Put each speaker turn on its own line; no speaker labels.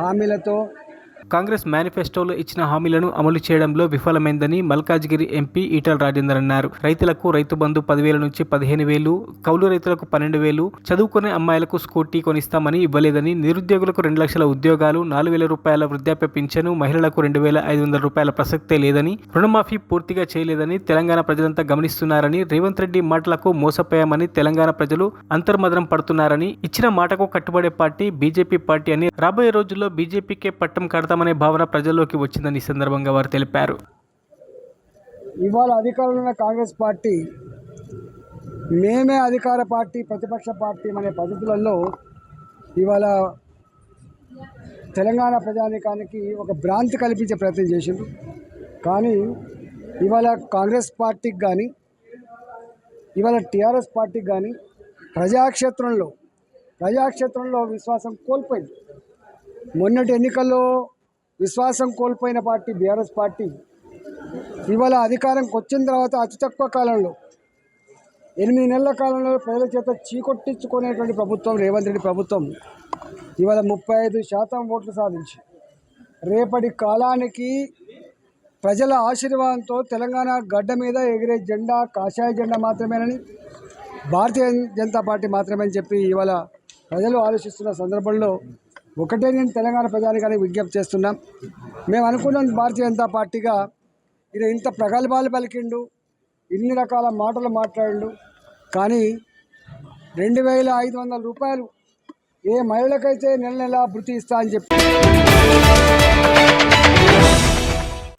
హామీలతో
కాంగ్రెస్ మేనిఫెస్టోలో ఇచ్చిన హామీలను అమలు చేయడంలో విఫలమైందని మల్కాజ్గిరి ఎంపీ ఈటల రాజేందర్ అన్నారు. రైతులకు రైతు బంధు 10,000 నుంచి 15,000, కౌలు రైతులకు 12,000, చదువుకునే అమ్మాయిలకు స్కూటీ కొనిస్తామని ఇవ్వలేదని, నిరుద్యోగులకు 2 లక్షల ఉద్యోగాలు, 4,000 రూపాయల వృద్ధాప్య పింఛను, మహిళలకు 2,500 రూపాయల ప్రసక్తే లేదని, రుణమాఫీ పూర్తిగా చేయలేదని తెలంగాణ ప్రజలంతా గమనిస్తున్నారని, రేవంత్ రెడ్డి మాటలకు మోసపోయామని తెలంగాణ ప్రజలు అంతర్మదనం పడుతున్నారని, ఇచ్చిన మాటకు కట్టుబడే పార్టీ బీజేపీ పార్టీ అని, రాబోయే రోజుల్లో బీజేపీకే పట్టం కడతామనే భావన ప్రజల్లోకి వచ్చిందని ఈ సందర్భంగా వారు తెలిపారు.
ఇవాళ అధికారంలో ఉన్న కాంగ్రెస్ పార్టీ మేమే అధికార పార్టీ ప్రతిపక్ష పార్టీ అనే పద్ధతులలో ఇవాళ తెలంగాణ ప్రజానీకానికి ఒక భ్రాంతి కల్పించే ప్రయత్నం చేసింది. కానీ ఇవాళ కాంగ్రెస్ పార్టీకి కానీ ఇవాళ టీఆర్ఎస్ పార్టీకి కానీ ప్రజాక్షేత్రంలో విశ్వాసం కోల్పోయింది. మొన్నటి ఎన్నికల్లో విశ్వాసం కోల్పోయిన పార్టీ బీఆర్ఎస్ పార్టీ ఇవాళ అధికారంకి వచ్చిన తర్వాత అతి తక్కువ కాలంలో 8 నెలల కాలంలో ప్రజల చేత చీకొట్టించుకునేటువంటి ప్రభుత్వం రేవంత్ రెడ్డి ప్రభుత్వం ఇవాళ 35% ఓట్లు సాధించి రేపటి కాలానికి ప్రజల ఆశీర్వాదంతో తెలంగాణ గడ్డ మీద ఎగిరే జెండా కాషాయ జెండా మాత్రమేనని, భారతీయ జనతా పార్టీ మాత్రమే అని చెప్పి ఇవాళ ప్రజలు ఆలోచిస్తున్న సందర్భంలో ఒకటే నేను తెలంగాణ ప్రజానికానికి విజ్ఞప్తి చేస్తున్నాం. మేము అనుకున్నాం భారతీయ జనతా పార్టీగా ఈయన ఇంత ప్రగల్భాలు పలికిండు, ఇన్ని రకాల మాటలు మాట్లాడిండు, కానీ 2,500 రూపాయలు ఏ మహిళకైతే నెల నెలా భృతి ఇస్తా అని చెప్పి